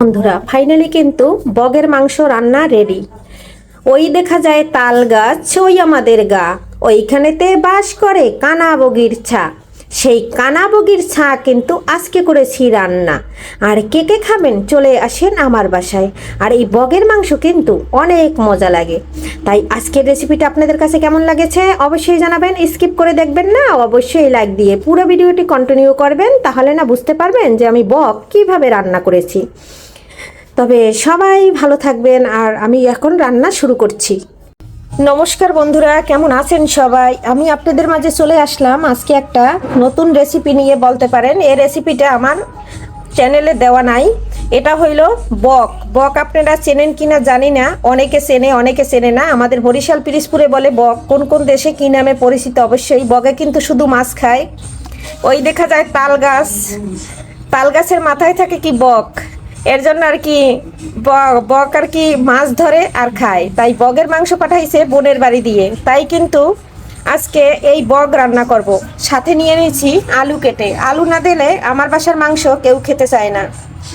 বন্ধুরা ফাইনালি কিন্তু বগের মাংস রান্না রেডি। ওই দেখা যায় তাল গাছ ওই আমাদের গা, ওইখানেতে বাস করে কানা বগির ছা। সেই কানা বগির ছা কিন্তু আজকে করেছি রান্না। আর কে কে খাবেন চলে আসেন আমার বাসায়। আর এই বগের মাংস কিন্তু অনেক মজা লাগে। তাই আজকের রেসিপিটা আপনাদের কাছে কেমন লাগেছে অবশ্যই জানাবেন, স্কিপ করে দেখবেন না, অবশ্যই লাইক দিয়ে পুরো ভিডিওটি কন্টিনিউ করবেন, তাহলে না বুঝতে পারবেন যে আমি বগ কিভাবে রান্না করেছি। তবে সবাই ভালো থাকবেন আর আমি এখন রান্না শুরু করছি। নমস্কার বন্ধুরা, কেমন আছেন সবাই? আমি আপনাদের মাঝে চলে আসলাম আজকে একটা নতুন রেসিপি নিয়ে বলতে পারেন। এই রেসিপিটা আমার চ্যানেলে দেওয়া নাই। এটা হইল বক। বক আপনারা চেনেন কিনা জানি না, অনেকে চেনে অনেকে চেনে না। আমাদের বরিশাল পিরিজপুরে বলে বক, কোন কোন দেশে কী নামে পরিচিত অবশ্যই। বগে কিন্তু শুধু মাছ খায়। ওই দেখা যায় তাল গাছ, তাল গাছের মাথায় থাকে কি বক, এর জন্য আর কি বক আর কি মাছ ধরে আর খায়। তাই বগের মাংস পাঠাইছে বোনের বাড়ি দিয়ে, তাই কিন্তু আজকে এই বগ রান্না করব। সাথে নিয়ে নিয়েছি আলু কেটে, আলু না দিলে আমার বাসার মাংস কেউ খেতে চায় না।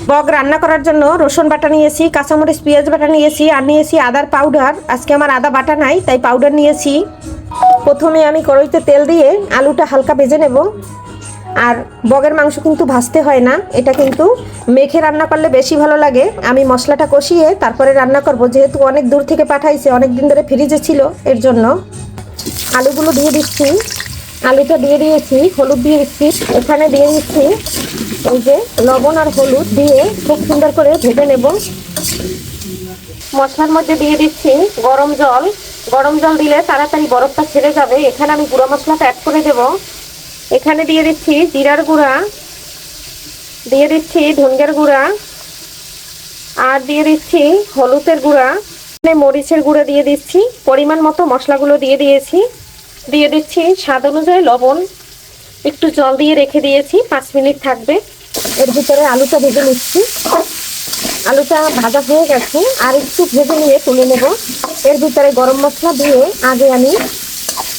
বগ রান্না করার জন্য রসুন বাটা নিয়েছি, কাঁচামরিচ পেঁয়াজ বাটা নিয়েছি, আর নিয়েছি আদার পাউডার। আজকে আমার আদা বাটা নাই তাই পাউডার নিয়েছি। প্রথমে আমি কড়াইতে তেল দিয়ে আলুটা হালকা ভেজে নেব। আর বগের মাংস কিন্তু ভাজতে হয় না, এটা কিন্তু মেখে রান্না করলে বেশি ভালো লাগে। আমি মশলাটা কষিয়ে তারপরে রান্না করব, যেহেতু অনেক দূর থেকে পাঠাইছে, অনেক দিন ধরে ফ্রিজে ছিল, এর জন্য। আলুগুলো দিয়ে দিচ্ছি, আলুটা দিয়ে দিয়েছি, হলুদ দিয়ে দিচ্ছি, এখানে দিয়ে দিচ্ছি এই যে লবণ আর হলুদ দিয়ে খুব সুন্দর করে ভেজে নেব। মশলার মধ্যে দিয়ে দিচ্ছি গরম জল। গরম জল দিলে তাড়াতাড়ি বরফটা ছেড়ে যাবে। এখানে আমি গুঁড়া মশলাটা অ্যাড করে দেব। এখানে দিয়ে দিচ্ছি জিরার গুঁড়া, দিয়ে দিচ্ছি ধনিয়ার গুঁড়া, আর দিয়ে দিচ্ছি হলুদের গুঁড়া, মরিচের গুঁড়া দিয়ে দিচ্ছি। পরিমাণ মতো মশলাগুলো দিয়ে দিয়েছি। দিয়ে দিচ্ছি স্বাদ অনুযায়ী লবণ। একটু জল দিয়ে রেখে দিয়েছি, 5 মিনিট থাকবে। এর ভিতরে আলুটা ভেজে নিচ্ছি। আলুটা ভাজা হয়ে গেছে, আর একটু ভেজে নিয়ে তুলে নেব। এর ভিতরে গরম মশলা দিয়ে আগে আমি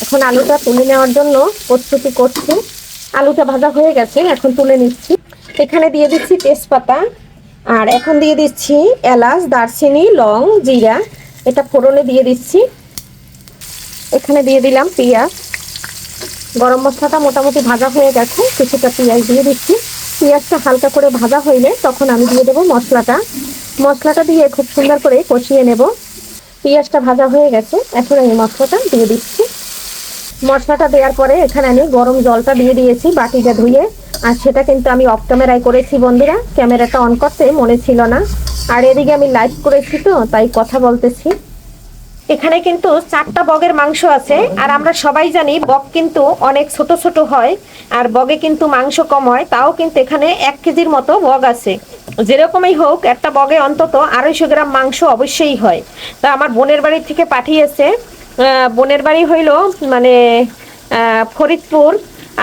এখন আলুটা তুলে নেওয়ার জন্য প্রস্তুতি করছি। আলুটা ভাজা হয়ে গেছে, এখন তুলে নিচ্ছি। এখানে দিয়ে দিচ্ছি তেজপাতা, আর এখন দিয়ে দিচ্ছি এলাচ, দারচিনি, লং, জিরা, এটা ফোড়নে দিয়ে দিচ্ছি। এখানে দিয়ে দিলাম পেঁয়াজ। গরম মশলাটা মোটামুটি ভাজা হয়ে গেছে, কিছুটা পেঁয়াজ দিয়ে দিচ্ছি। পেঁয়াজটা হালকা করে ভাজা হইলে তখন আমি দিয়ে দেবো মশলাটা। মশলাটা দিয়ে খুব সুন্দর করে কষিয়ে নেব। পেঁয়াজটা ভাজা হয়ে গেছে, এখন আমি মশলাটা দিয়ে দিচ্ছি। মশলাটা দেওয়ার পরে এখানে আমি গরম জলটা দিয়ে দিয়েছি বাটিটা ধুয়ে। আর সেটা কিন্তু আমি অফ ক্যামেরায় করেছি বন্ধুরা, ক্যামেরাটা অন করতে মনে ছিল না। আর এদিকে আমি লাইভ করেছি তো তাই কথা বলতেছি। এখানে কিন্তু 4টা বগের মাংস আছে। আর আমরা সবাই জানি বগ কিন্তু অনেক ছোট ছোট হয়, আর বগে কিন্তু মাংস কম হয়। তাও কিন্তু এখানে 1 কেজির মতো বগ আছে। যেরকমই হোক একটা বগে অন্তত 250 গ্রাম মাংস অবশ্যই হয়। তা আমার বোনের বাড়ি থেকে পাঠিয়েছে। বোনের বাড়ি হইল মানে ফরিদপুর।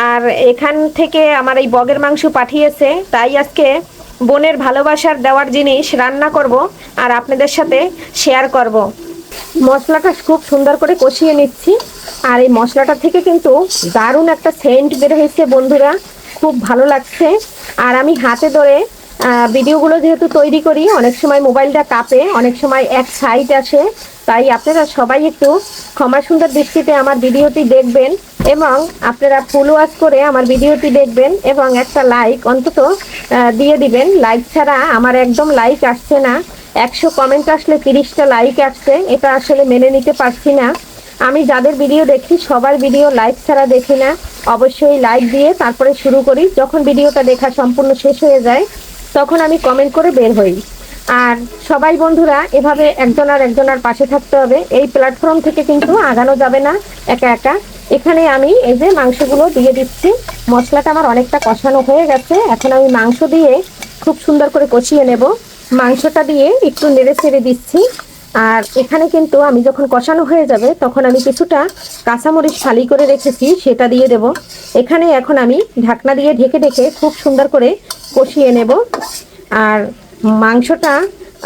আর এখান থেকে আমার এই বগের মাংস পাঠিয়েছে, তাই আজকে বোনের ভালোবাসার দেওয়ার জিনিস রান্না করব আর আপনাদের সাথে শেয়ার করব। মশলাটা খুব সুন্দর করে কষিয়ে নিচ্ছি। আর এই মশলাটা থেকে কিন্তু দারুণ একটা সেন্ট বের হয়েছে বন্ধুরা, খুব ভালো লাগছে। আর আমি হাতে ধরে ভিডিওগুলো যেহেতু তৈরি করি, অনেক সময় মোবাইলটা কাঁপে, অনেক সময় এক সাইড আসে। তাই আপনারা সবাই একটু ক্ষমা সুন্দর দৃষ্টিতে আমার ভিডিওটি দেখবেন, এবং আপনারা ফুল ওয়াচ করে আমার ভিডিওটি দেখবেন, এবং একটা লাইক অন্তত দিয়ে দিবেন। লাইক ছাড়া আমার একদম লাইক আসছে না। 100 কমেন্ট আসলে 30টা লাইক আসছে, এটা আসলে মেনে নিতে পারছি না। আমি যাদের ভিডিও দেখি সবার ভিডিও লাইক ছাড়া দেখি না। অবশ্যই লাইক দিয়ে তারপরে শুরু করি। যখন ভিডিওটা দেখা সম্পূর্ণ শেষ হয়ে যায় তখন আমি কমেন্ট করে বের হই। আর সবাই বন্ধুরা এভাবে একজনের পাশে থাকতে হবে। এই প্ল্যাটফর্ম থেকে কিন্তু আগানো যাবে না একা একা। এখানে আমি এই যে মাংসগুলো দিয়ে দিচ্ছি। মশলাটা আমার অনেকটা কষানো হয়ে গেছে, এখন আমি মাংস দিয়ে খুব সুন্দর করে কষিয়ে নেব। মাংসটা দিয়ে একটু নেড়ে ছেড়ে দিচ্ছি। আর এখানে কিন্তু আমি যখন কষানো হয়ে যাবে তখন আমি কিছুটা কাঁচামরিচ ফালি করে রেখেছি, সেটা দিয়ে দেব। এখানে এখন আমি ঢাকনা দিয়ে ঢেকে ঢেকে খুব সুন্দর করে কষিয়ে নেব। আর মাংসটা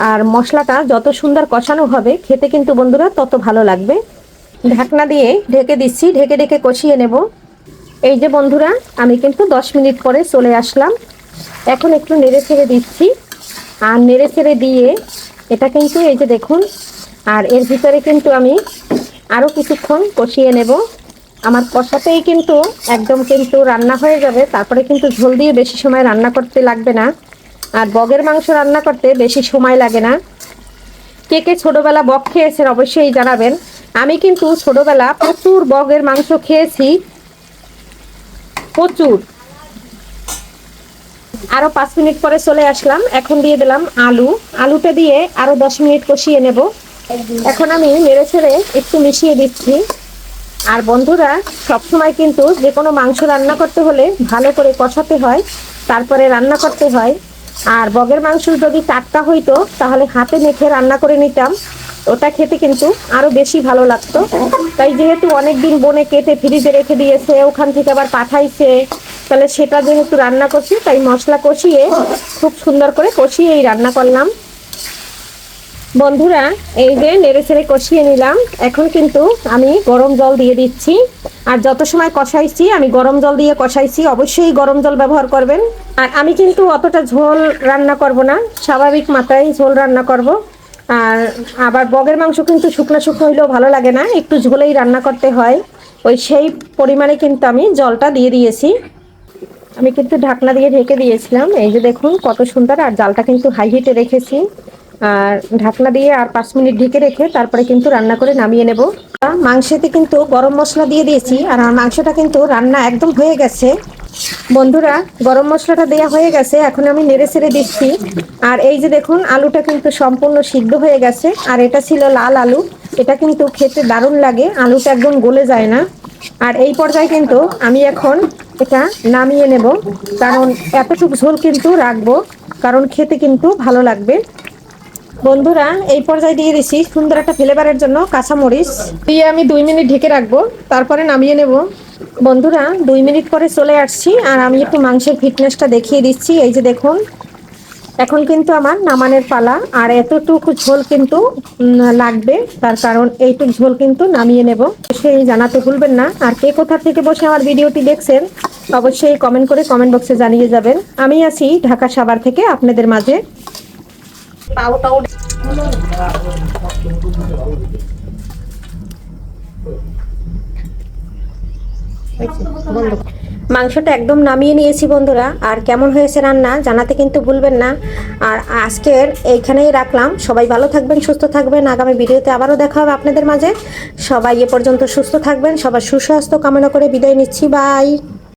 আর মশলাটা যত সুন্দর কষানো হবে খেতে কিন্তু বন্ধুরা তত ভালো লাগবে। ঢাকনা দিয়ে ঢেকে দিচ্ছি, ঢেকে ঢেকে কষিয়ে নেব। এই যে বন্ধুরা আমি কিন্তু 10 মিনিট পরে চলে আসলাম। এখন একটু নেড়ে ছেড়ে দিচ্ছি। আর নেড়ে চেড়ে দিয়ে এটা কিন্তু এই যে দেখুন, আর এর ভিতরে কিন্তু আমি আরও কিছুক্ষণ কষিয়ে নেব। আমার কষাতেই কিন্তু একদম কিন্তু রান্না হয়ে যাবে, তারপরে কিন্তু ঝোল দিয়ে বেশি সময় রান্না করতে লাগবে না। আর বগের মাংস রান্না করতে বেশি সময় লাগে না। কে কে ছোটোবেলা বক খেয়েছেন অবশ্যই জানাবেন। আমি কিন্তু ছোটোবেলা প্রচুর বগের মাংস খেয়েছি, প্রচুর। আরও 5 মিনিট পরে চলে আসলাম। এখন দিয়ে দিলাম আলুটা দিয়ে আরও 10 মিনিট কষিয়ে নেব। এখন আমি নেড়ে ছেড়ে একটু মিশিয়ে দিচ্ছি। আর বন্ধুরা, সবসময় কিন্তু যে কোনো মাংস রান্না করতে হলে ভালো করে কষাতে হয়, তারপরে রান্না করতে হয়। আর বগের মাংস যদি টাটকা হইতো তাহলে হাতে মেখে রান্না করে নিতাম, ওটা খেতে কিন্তু আরও বেশি ভালো লাগতো। তাই যেহেতু অনেক দিন বনে কেটে ফ্রিজে রেখে দিয়েছে, ওখান থেকে আবার পাঠাইছে, তাহলে সেটা যেহেতু রান্না করছি, তাই মশলা কষিয়ে খুব সুন্দর করে কষিয়েই রান্না করলাম। বন্ধুরা, এই যে নেড়ে ছেড়ে কষিয়ে নিলাম। এখন কিন্তু আমি গরম জল দিয়ে দিচ্ছি। আর যত সময় কষাইছি আমি গরম জল দিয়ে কষাইছি, অবশ্যই গরম জল ব্যবহার করবেন। আর আমি কিন্তু অতটা ঝোল রান্না করব না, স্বাভাবিক মাত্রায় ঝোল রান্না করব। আর আবার বগের মাংস কিন্তু শুকনো শুকনো হইলেও ভালো লাগে না, একটু ঝোলেই রান্না করতে হয়। ওই সেই পরিমাণে কিন্তু আমি জলটা দিয়ে দিয়েছি। আমি কিন্তু ঢাকনা দিয়ে ঢেকে দিয়েছিলাম। এই যে দেখুন কত সুন্দর। আর জালটা কিন্তু হাই হিটে রেখেছি। আর ঢাকনা দিয়ে আর 5 মিনিট ঢেকে রেখে তারপরে কিন্তু রান্না করে নামিয়ে নেব। মাংসেতে কিন্তু গরম মশলা দিয়ে দিয়েছি, আর আমার মাংসটা কিন্তু রান্না একদম হয়ে গেছে। বন্ধুরা, গরম মশলাটা দেওয়া হয়ে গেছে, এখন আমি নেড়ে ছেড়ে দিচ্ছি। আর এই যে দেখুন, আলুটা কিন্তু সম্পূর্ণ সিদ্ধ হয়ে গেছে। আর এটা ছিল লাল আলু, এটা কিন্তু খেতে দারুণ লাগে, আলুটা একদম গলে যায় না। আর এই পর্যায়ে কিন্তু আমি এখন এটা নামিয়ে নেব, কারণ এতটুকু ঝোল কিন্তু রাখবো, কারণ খেতে কিন্তু ভালো লাগবে। বন্ধুরা, এই পর্যায়ে দিয়ে দিচ্ছি সুন্দর একটা ফ্লেভারের জন্য কাঁচামরিচ দিয়ে আমি 2 মিনিট ঢেকে রাখবো, তারপরে নামিয়ে নেব। বন্ধুরা, 2 মিনিট পরে চলে আসছি। আর আমি একটু মাংসের ফিটনেসটা দেখিয়ে দিচ্ছি। এই যে দেখুন, এখন কিন্তু আমার নামানোর পালা। আর এতটুকু ঝোল কিন্তু লাগবে, তার কারণ এইটুকু ঝোল কিন্তু নামিয়ে নেব। সেই জানাতে ভুলবেন না। আর কে কোথা থেকে বসে আমার ভিডিওটি দেখছেন অবশ্যই কমেন্ট করে কমেন্ট বক্সে জানিয়ে যাবেন। আমি আছি ঢাকা সাভার থেকে আপনাদের মাঝে। মাংসটা একদম নামিয়ে নিয়েছি বন্ধুরা। আর কেমন হয়েছে রান্না জানাতে কিন্তু ভুলবেন না। আর আজকের এইখানেই রাখলাম। সবাই ভালো থাকবেন, সুস্থ থাকবেন। আগামী ভিডিওতে আবারও দেখা হবে আপনাদের মাঝে। সবাই এ পর্যন্ত সুস্থ থাকবেন। সবার সুস্বাস্থ্য কামনা করে বিদায় নিচ্ছি। বাই।